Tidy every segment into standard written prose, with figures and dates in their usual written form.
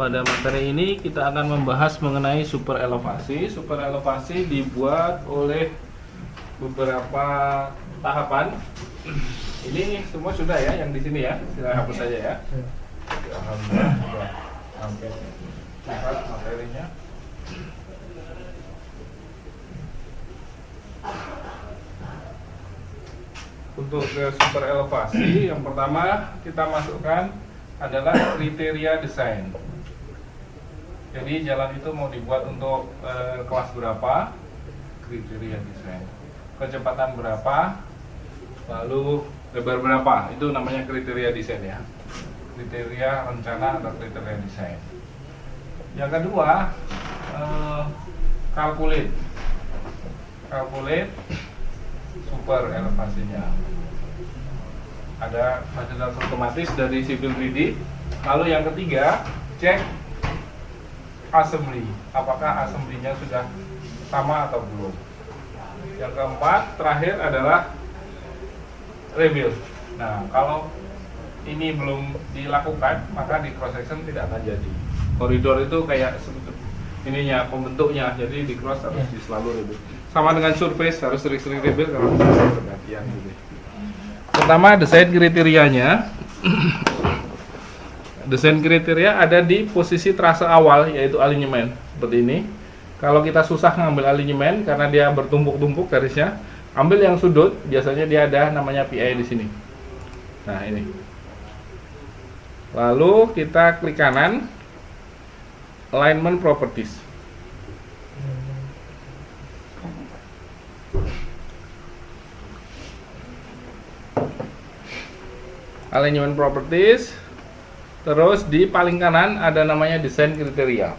Pada materi ini kita akan membahas mengenai super elevasi. Super elevasi dibuat oleh beberapa tahapan. Ini semua sudah ya yang di sini ya. Silahkan hapus saja ya. Alhamdulillah sudah hampir cepat materinya. Untuk ke super elevasi, yang pertama kita masukkan adalah kriteria desain. Jadi jalan itu mau dibuat untuk kelas berapa, kriteria desain, kecepatan berapa, lalu lebar berapa, itu namanya kriteria desain ya. Kriteria rencana atau kriteria desain. Yang kedua, calculate super elevasinya. Ada fasilitas otomatis dari Civil 3D. Lalu yang ketiga, cek assembly. Apakah assembly-nya sudah sama atau belum? Yang keempat, terakhir adalah rebuild. Nah, kalau ini belum dilakukan, maka di cross section tidak akan jadi. Koridor itu kayak ininya, pembentuknya, jadi di cross harus selalu rebuild. Sama dengan surface, harus sering-sering rebuild kalau bisa pergantian gitu. Pertama, desain kriterianya. Desain kriteria ada di posisi trase awal, yaitu alinyemen seperti ini. Kalau kita susah ngambil alinyemen karena dia bertumpuk-tumpuk garisnya, ambil yang sudut, biasanya dia ada namanya PI di sini. Nah, ini. Lalu kita klik kanan, alignment properties. Alignment properties. Terus di paling kanan ada namanya desain kriteria.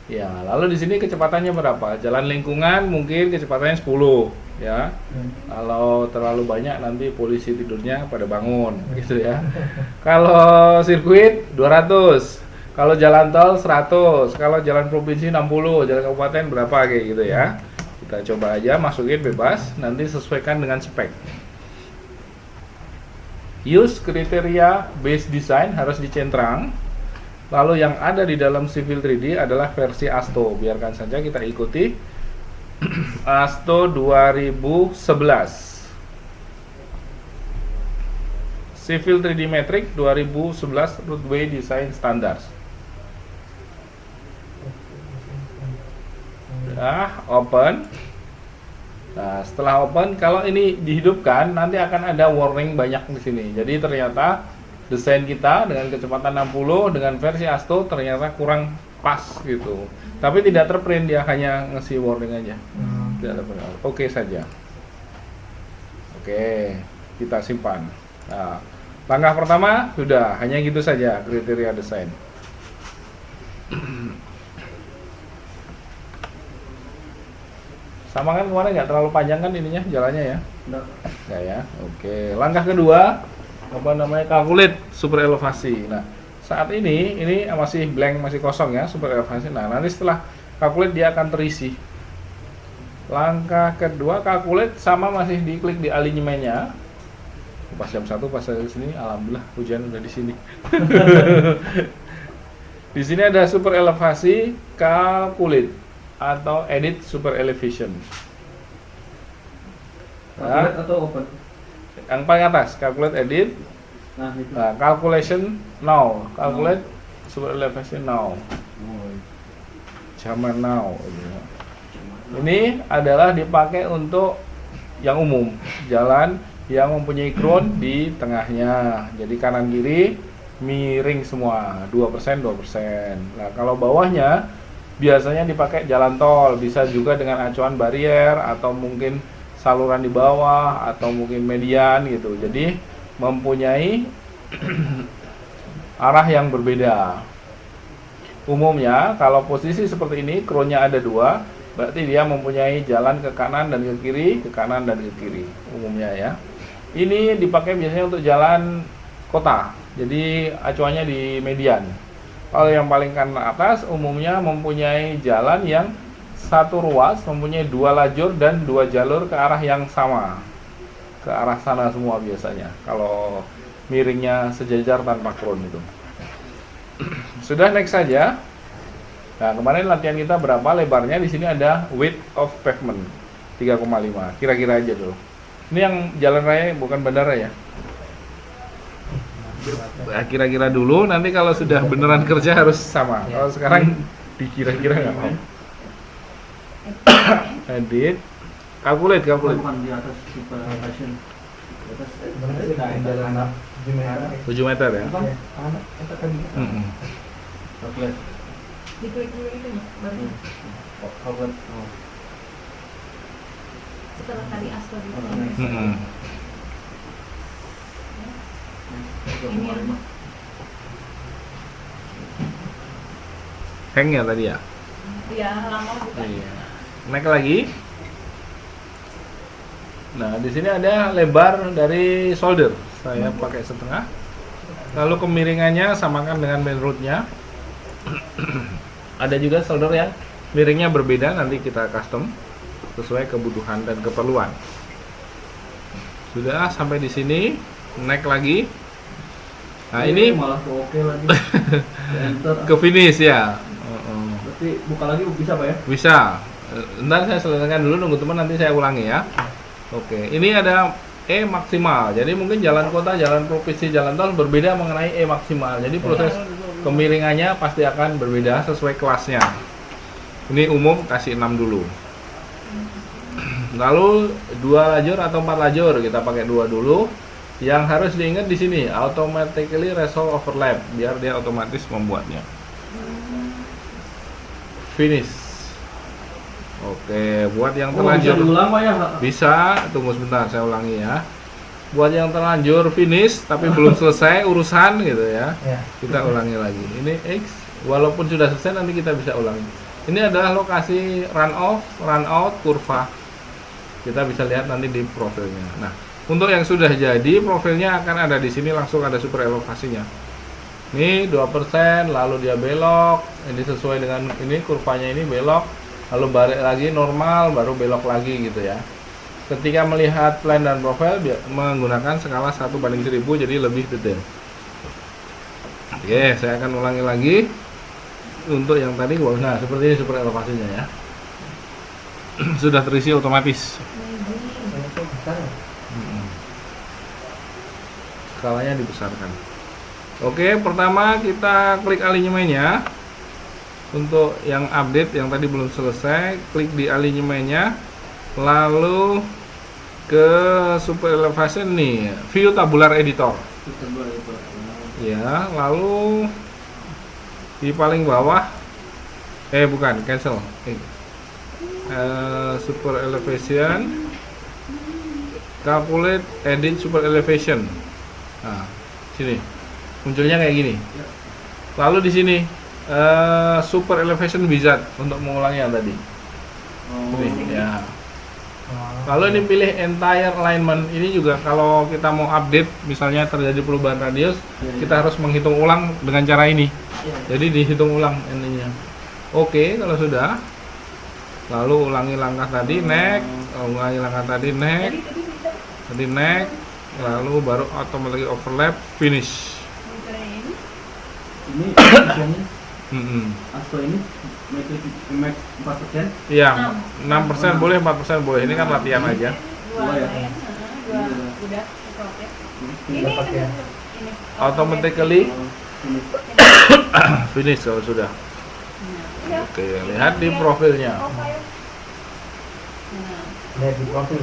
Ya, lalu di sini kecepatannya berapa? Jalan lingkungan mungkin kecepatannya 10 ya. Kalau terlalu banyak nanti polisi tidurnya pada bangun gitu ya. Kalau sirkuit 200. Kalau jalan tol 100. Kalau jalan provinsi 60, jalan kabupaten berapa kayak gitu ya. Kita coba aja masukin bebas, nanti sesuaikan dengan spek. Use kriteria base design harus dicentrang. Lalu yang ada di dalam Civil 3D adalah versi ASTO. Biarkan saja kita ikuti. ASTO 2011. Civil 3D Metric 2011 Roadway Design Standards. Nah, open. Nah, setelah open, kalau ini dihidupkan, nanti akan ada warning banyak di sini. Jadi ternyata desain kita dengan kecepatan 60 dengan versi ASTO ternyata kurang pas gitu. Tapi tidak terprint, dia hanya ngasih warning aja. Tidak terprint. Oke saja. Oke, kita simpan. Nah, langkah pertama sudah, hanya gitu saja kriteria desain. Sama kan kemarin nggak terlalu panjang kan ininya jalannya ya? Nggak ya. Oke. Langkah kedua apa namanya, calculate super elevasi. Nah, saat ini masih blank, masih kosong ya super elevasi. Nah, nanti setelah calculate dia akan terisi. Langkah kedua calculate, sama masih diklik di alinyemennya. Pas jam 1 pas saya sini, alhamdulillah hujan udah di sini. Di sini ada super elevasi, calculate atau edit super elevation. Calculate atau open? Yang paling atas calculate edit. Nah, itu. Nah, calculation now, calculate super elevation now. Zaman now. Ini adalah dipakai untuk yang umum, jalan yang mempunyai crown di tengahnya. Jadi kanan kiri miring semua, 2%. Nah, kalau bawahnya biasanya dipakai jalan tol, bisa juga dengan acuan barier atau mungkin saluran di bawah atau mungkin median gitu. Jadi mempunyai arah yang berbeda. Umumnya kalau posisi seperti ini, crownnya ada 2, berarti dia mempunyai jalan ke kanan dan ke kiri, ke kanan dan ke kiri umumnya ya. Ini dipakai biasanya untuk jalan kota, jadi acuannya di median. Kalau yang paling kanan atas umumnya mempunyai jalan yang satu ruas, mempunyai 2 lajur dan 2 jalur ke arah yang sama, ke arah sana semua biasanya. Kalau miringnya sejajar tanpa crown itu. Sudah, next saja. Nah, kemarin latihan kita berapa lebarnya? Di sini ada width of pavement 3,5. Kira-kira aja dulu. Ini yang jalan raya bukan bandara ya. Nah, kira-kira dulu, nanti kalau sudah beneran kerja harus sama. Kalau sekarang dikira-kira nggak mau. Edit, calculate. Bukan di atas super elevation. Di atas jalan 7 meter ya. Mm-mm. calculate. Diklik dulu itu baru Calculate. Oh. setelah tadi aspal itu. Mm-mm. Ini yang Hang ya tadi ya. ya lama bukan. Iya. Naik lagi. Nah, di sini ada lebar dari shoulder. Saya pakai setengah. Lalu kemiringannya samakan dengan main rootnya. Ada juga shoulder yang miringnya berbeda, nanti kita custom sesuai kebutuhan dan keperluan. Sudah sampai di sini, naik lagi. Nah, ini malah oke lagi. Enter. ke finish ya. Berarti buka lagi bisa Pak ya? Bisa. Ntar saya selesaikan dulu, nunggu teman, nanti saya ulangi ya. Oke, ini ada E maksimal. Jadi mungkin jalan kota, jalan provinsi, jalan tol berbeda mengenai E maksimal. Jadi proses kemiringannya pasti akan berbeda sesuai kelasnya. Ini umum kasih 6 dulu. Lalu 2 lajur atau 4 lajur, kita pakai 2 dulu. Yang harus diingat di sini automatically resolve overlap, biar dia otomatis membuatnya. Finish. Oke, buat yang Bisa terlanjur diulang Pak ya? bisa, tunggu sebentar saya ulangi ya. Buat yang terlanjur finish tapi belum selesai urusan gitu ya, kita ulangi lagi. Ini X, walaupun sudah selesai nanti kita bisa ulangi. Ini adalah lokasi run off, run out, kurva. Kita bisa lihat nanti di profilnya. Nah, untuk yang sudah jadi profilnya akan ada di sini, langsung ada super elevasinya. Ini 2%, lalu dia belok. Ini sesuai dengan ini kurvanya, ini belok, lalu balik lagi normal, baru belok lagi gitu ya. Ketika melihat plan dan profil menggunakan skala 1/1000, jadi lebih detail. Oke, saya akan ulangi lagi. Untuk yang tadi, nah seperti ini super elevasinya ya. Sudah terisi otomatis. Skalanya dibesarkan. Oke, pertama kita klik alinyemennya. Untuk yang update yang tadi belum selesai, klik di alinyemennya, lalu ke super elevation nih, view tabular editor. Ya, lalu di paling bawah, bukan, cancel. Super elevation, calculate edit super elevation. Nah, sini munculnya kayak gini. Lalu di sini super elevation wizard untuk mengulangi yang tadi. Ini ya. Kalau ini pilih entire alignment, ini juga kalau kita mau update, misalnya terjadi perubahan radius, kita harus menghitung ulang dengan cara ini. Jadi dihitung ulang ininya. Oke, kalau sudah, lalu ulangi langkah tadi, next, ulangi langkah tadi, next, tadi next, lalu baru automatically overlap, finish. Ini misalnya Asto ini max 4%. Iya, 6% boleh, 4% boleh. Ini kan latihan aja. Dua ya. Udah oke. Ini Automatically finish kalau sudah. Oke, lihat di profilnya. Lihat di profil.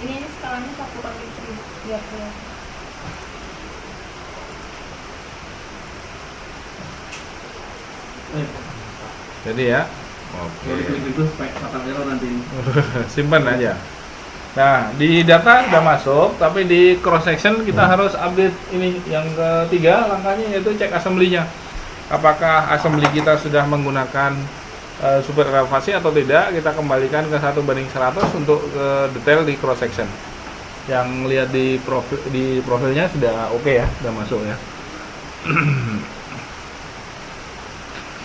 Ini skalanya 1/1000 biar kelihatan. Jadi ya, oke. Itu spek fatal error nanti. Simpan aja. Nah, di data udah masuk, tapi di cross section kita harus update ini yang ketiga langkahnya, yaitu cek assembly-nya. Apakah assembly kita sudah menggunakan super elevasi atau tidak? Kita kembalikan ke 1/100 untuk detail di cross section. Yang lihat di profilnya sudah oke ya, sudah masuk ya.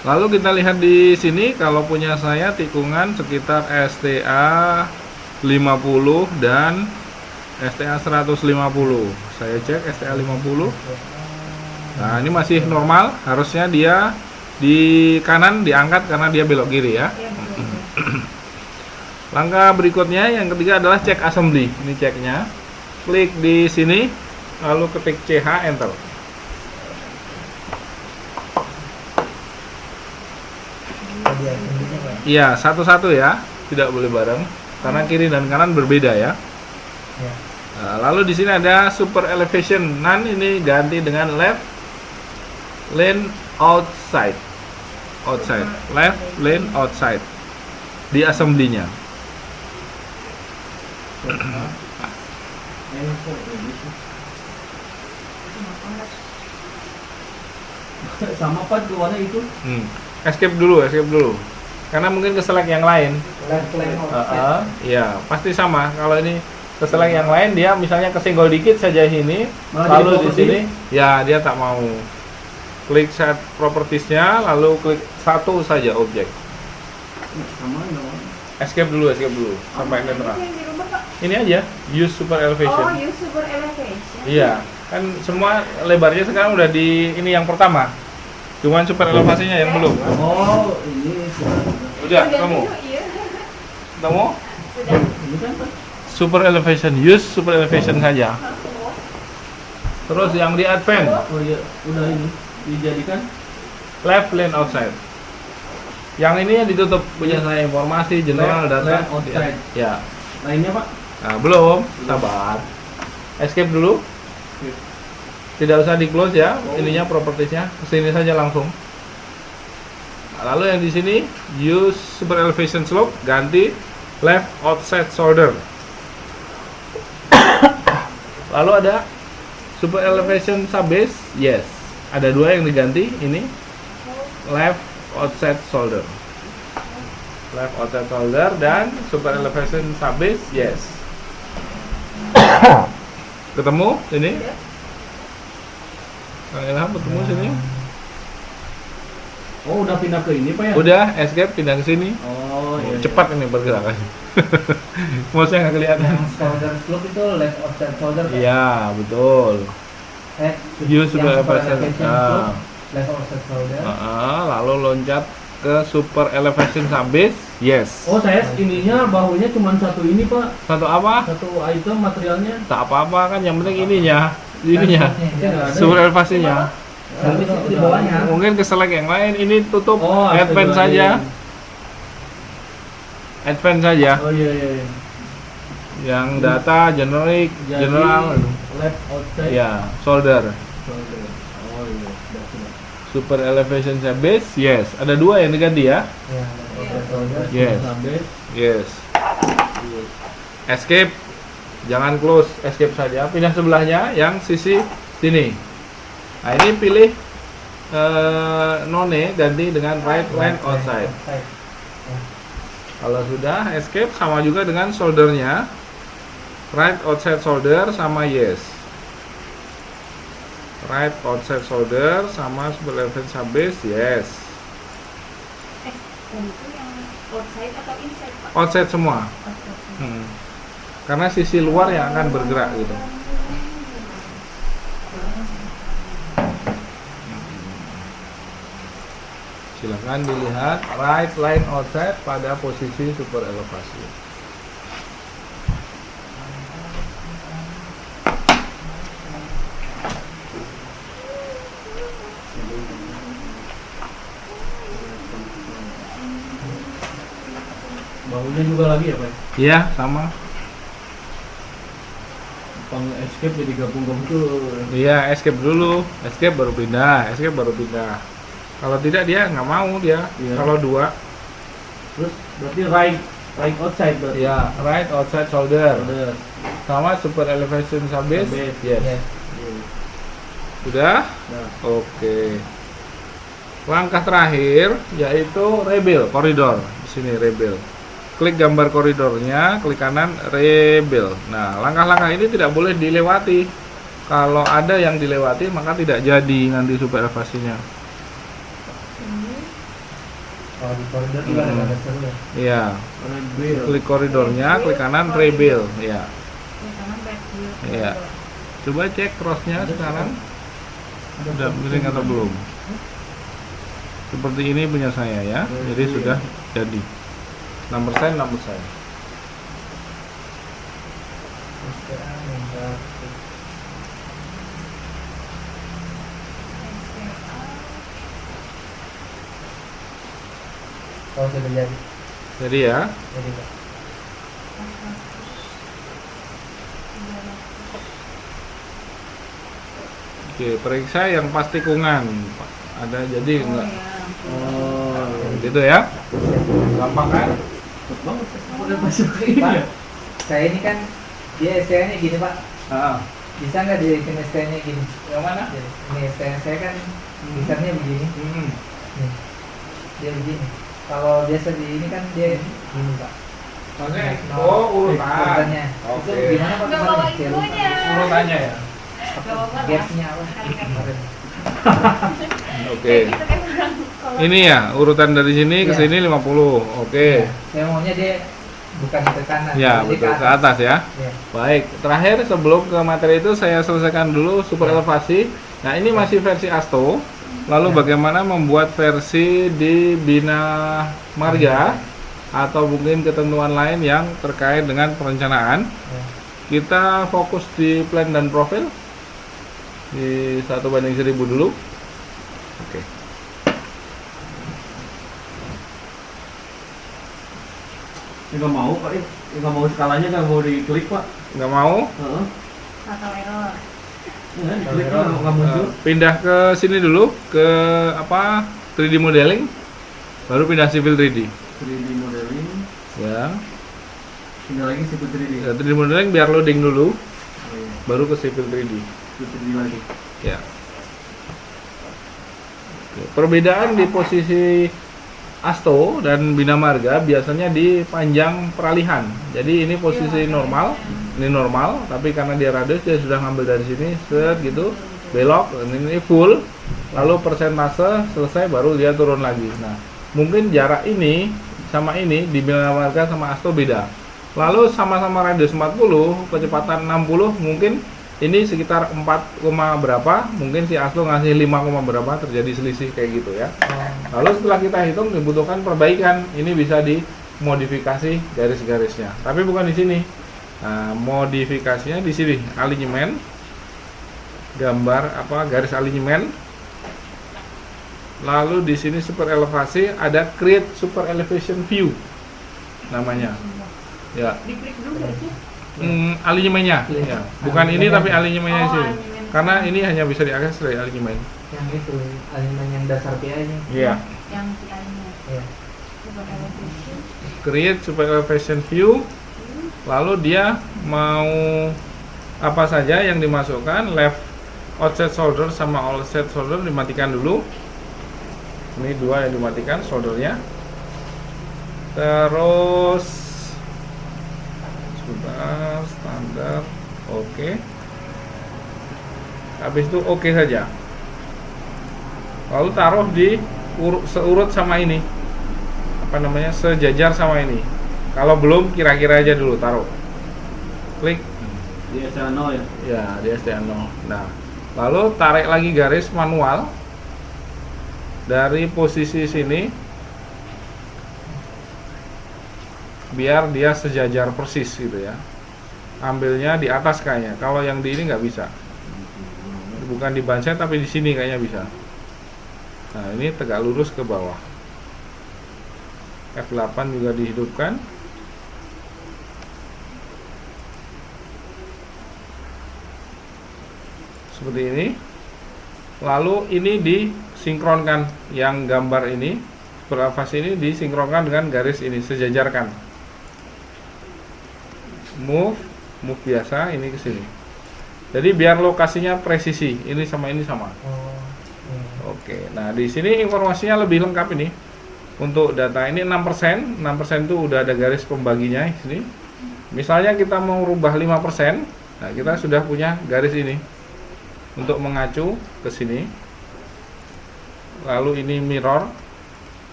Lalu kita lihat di sini, kalau punya saya tikungan sekitar STA 50 dan STA 150. Saya cek STA 50. Nah, ini masih normal, harusnya dia di kanan diangkat karena dia belok kiri ya. Iya, betul. Langkah berikutnya yang ketiga adalah cek assembly. Ini ceknya. Klik di sini, lalu ketik CH, enter. Tadi assembly-nya, Pak. Iya, satu-satu ya, tidak boleh bareng karena kiri dan kanan berbeda ya. Ya. Nah, lalu di sini ada super elevation. Ini ganti dengan left lane outside. Outside, left lane outside di assembly-nya. Sama Pak keluarnya itu. Escape dulu. Karena mungkin keselek yang lain. Left lane outside. Iya, pasti sama. Kalau ini keselek yang lain, dia misalnya kesenggol dikit saja ini, Malah lalu jadi di property. sini, ya dia tak mau. Klik set propertiesnya, lalu klik satu saja objek. Sama enggak? Escape dulu sampai netral. Yang di rumah, Pak. Ini aja, use super elevation. Oh, use super elevation. Iya, kan semua lebarnya sekarang udah di ini yang pertama. Cuman super elevasinya yang belum. Oh, ini sudah. Udah, Sudah kamu. dulu, iya. Kamu Sudah. Ini kan Pak. super elevation, use super elevation saja. Langsung. Terus yang di advance, Oh iya, udah ini dijadikan. left lane outside. Yang ini yang ditutup punya saya informasi general Left data. lane outside. Ya. Lainnya Pak. Nah, belum, sabar. Escape dulu. Tidak usah di close ya, ininya propertiesnya, kesini saja langsung. Nah, lalu yang di sini use super elevation slope, ganti left outside shoulder. Lalu ada super elevation subbase, yes. Ada dua yang diganti, ini left outside shoulder. Left outside shoulder dan super elevation subbase, yes. Ketemu ini? Kang Ilham ketemu sini? Oh, udah pindah ke ini Pak ya? Udah, escape pindah ke sini. Oh, iya. Cepat ini pergerakannya. Mouse-nya nggak kelihatan. Yang shoulder slope itu left outside shoulder, Pak. Iya, betul. Use super yang elevation. slope, left outside shoulder. Lalu loncat ke super elevation subbase. Yes. Oh, saya ininya bahunya cuma satu ini Pak. Satu apa? Satu item materialnya. Tak apa-apa kan, yang penting ininya. Ininya. Iya, ada. Super elevasinya. Tapi itu di bawahnya. Mungkin ke select yang lain, ini tutup Oh, advance saja. Advance saja. Oh iya iya. iya. Yang data generic, Jadi, general. left outside. Ya, shoulder. Shoulder. Oh iya, sudah. Super elevation base, yes. Ada dua yang diganti ya. Ya, left outside shoulder. Yes. Sampai Yes. Escape, jangan close, escape saja. Pindah sebelahnya, yang sisi sini. Nah ini pilih none, ganti dengan right lane outside. Kalau sudah escape, sama juga dengan shouldernya. Right outside shoulder sama yes. Right outside shoulder sama super elevation subbase, yes. Yang itu yang outside atau inside, Pak? Outside semua. Outside. Karena sisi luar yang akan bergerak gitu. Silakan dilihat right line outside pada posisi super elevasi. bahunya juga lagi ya Pak? Iya, sama. Pang escape jadi gabung-gabung tuh. Iya, escape dulu, escape baru pindah, escape baru pindah. Kalau tidak dia nggak mau dia. Iya. Kalau dua, Terus berarti right outside berarti. ya right outside shoulder. Shoulder. Sama super elevation subbase. Subbase, Yes. Yes. Sudah? Nah, Oke. Langkah terakhir yaitu rebel koridor. Di sini rebel. Klik gambar koridornya, klik kanan rebel. Nah, langkah-langkah ini tidak boleh dilewati. Kalau ada yang dilewati maka tidak jadi nanti super elevasinya. Kalau di koridor juga ada seru ya. Iya. rebel. Klik koridornya, klik kanan rebel. Ya. Yang kanan red Iya. Coba cek crossnya sekarang sudah miring atau belum. Seperti ini punya saya ya, jadi sudah jadi 6%. Oh, sudah jadi. Jadi ya, Jadi, Pak. oke, periksa yang pas tikungan. Ada jadi enggak? Oh, Gitu ya. Gampang kan? cepet banget. Udah masuk ke ini Pak, ya? saya ini kan dia STN-nya gini, Pak. Ah, Bisa nggak dibikin STN-nya gini? yang mana? Ini STN saya kan desainnya begini. Nih, dia begini. Kalau biasa di ini kan dia gini, Pak. Maksudnya, No, urutan. urutannya. Oke. Itu gimana Pak? Nggak bawa itunya. Urutannya ya. Nggak bawa lah. Gapsnya apa? Kemarin. Oke. Kayak gitu kan orang kalau Ini ya, urutan dari sini ke Iya. sini 50. Oke. Saya maunya dia bukan ke kanan. Ya, jadi betul, ke atas ya. Ya. Baik, terakhir sebelum ke materi itu saya selesaikan dulu super elevasi. Nah, ini masih versi Asto. Lalu bagaimana membuat versi di Bina Marga atau mungkin ketentuan lain yang terkait dengan perencanaan. Ya. Kita fokus di plan dan profil di 1:1000 dulu. Oke. Ya, nggak mau Pak, nggak mau skalanya, nggak mau diklik Pak. Nggak mau? Heeh. atau error. Ya, diklik nggak muncul. Pindah ke sini dulu ke apa 3D modeling, baru pindah civil 3D 3D modeling. ya. Pindah lagi siput 3D. 3D modeling biar loading dulu, Oh, iya. baru ke civil 3D Siput 3D lagi. ya. Oke, perbedaan di posisi Asto dan Bina Marga biasanya di panjang peralihan. Jadi ini posisi normal, ini normal, tapi karena dia radius dia sudah ngambil dari sini, set gitu, belok, dan ini full, lalu persentase selesai baru dia turun lagi. Nah, mungkin jarak ini sama ini di Bina Marga sama Asto beda. Lalu sama-sama radius 40, kecepatan 60, mungkin ini sekitar 4, berapa, mungkin si Asto ngasih 5, berapa, terjadi selisih kayak gitu ya. Lalu setelah kita hitung dibutuhkan perbaikan, ini bisa dimodifikasi garis-garisnya. Tapi bukan di sini. Nah, modifikasinya di sini, alinyemen, gambar apa garis alinyemen. Lalu di sini super elevasi ada create super elevation view namanya. Ya, Diklik dulu nggak sih? alinyemennya. Ya. Bukan ini tapi alinyemennya Oh, sih. alinyemen. Karena ini hanya bisa diakses dari alinyemen. Yang itu, aliran yang dasar PI-nya. Iya. Yang PI-nya. Iya. Super elevation. Create super elevation view. Lalu dia mau apa saja yang dimasukkan, left offset shoulder sama offset shoulder dimatikan dulu. Ini dua yang dimatikan shouldernya. Terus sudah standar, oke. Habis itu oke saja. Lalu taruh di seurut sama ini, apa namanya, sejajar sama ini. Kalau belum, kira-kira aja dulu taruh. Klik. Di STN0 ya. Ya, di STN 0. Nah, lalu tarik lagi garis manual dari posisi sini biar dia sejajar persis gitu ya. Ambilnya di atas kayaknya. Kalau yang di ini nggak bisa. Bukan di banset tapi di sini kayaknya bisa. Nah, ini tegak lurus ke bawah. F8 juga dihidupkan. Seperti ini. Lalu ini disinkronkan, yang gambar ini berafas ini disinkronkan dengan garis ini, sejajarkan. Move biasa ini ke sini. Jadi biar lokasinya presisi, ini sama ini sama. Oh. Iya. Oke. Nah, di sini informasinya lebih lengkap ini. Untuk data ini 6%, 6% itu udah ada garis pembaginya di sini. Misalnya kita mau rubah 5%, nah kita sudah punya garis ini untuk mengacu ke sini. Lalu ini mirror.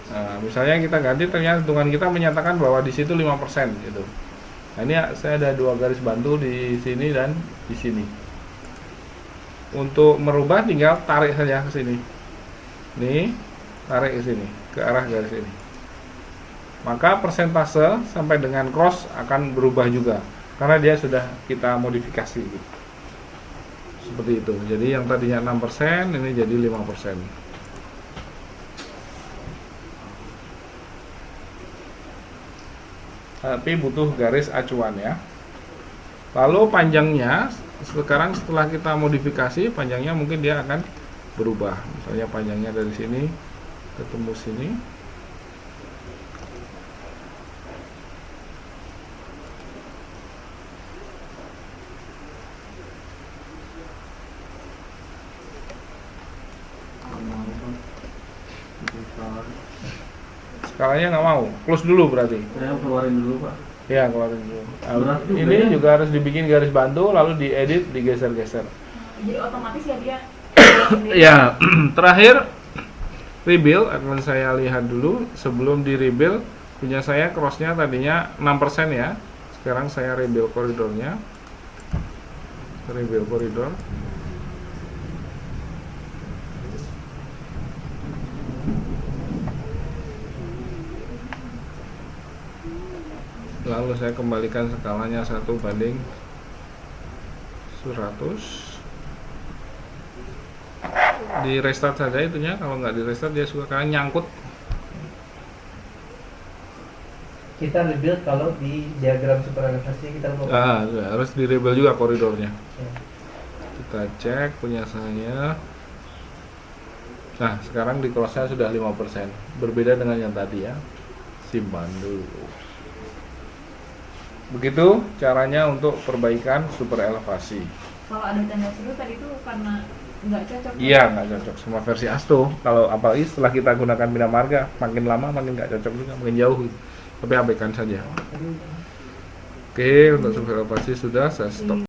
Nah, misalnya kita ganti, ternyata hitungan kita menyatakan bahwa di situ 5% gitu. Nah, ini saya ada 2 garis bantu di sini dan di sini. Untuk merubah tinggal tarik saja ke sini. Nih, tarik ke sini, ke arah garis ini. Maka persentase sampai dengan cross akan berubah juga karena dia sudah kita modifikasi gitu. Seperti itu. Jadi yang tadinya 6% ini jadi 5%. Tapi butuh garis acuan ya. Lalu panjangnya sekarang setelah kita modifikasi, panjangnya mungkin dia akan berubah. Misalnya panjangnya dari sini ketemu sini. Skalanya nggak mau, close dulu berarti. Saya keluarin dulu Pak. Ya, keluarin dulu. Nah, Berat juga ini ya. juga harus dibikin garis bantu, lalu diedit, digeser-geser. Jadi otomatis ya dia. Ya, terakhir rebuild akan saya lihat dulu. Sebelum di rebuild, punya saya crossnya tadinya 6% ya. Sekarang saya rebuild koridornya. Rebuild koridor. Lalu saya kembalikan skalanya 1:100. Di restart saja itunya, kalau nggak di restart dia suka kadang nyangkut. Kita rebuild kalau di diagram super elevasi kita lupa. Harus di rebuild juga koridornya. Ya. Kita cek punya saya. Nah, sekarang di crossnya sudah 5%. Berbeda dengan yang tadi ya. Simpan dulu. Begitu caranya untuk perbaikan super elevasi. Kalau ada tanda seru tadi itu karena nggak cocok. Iya, nggak cocok semua versi Asto. Kalau apalagi setelah kita gunakan Bina Marga, makin lama makin nggak cocok juga, makin jauh gitu. Tapi abaikan saja. Oke, untuk super elevasi sudah saya stop.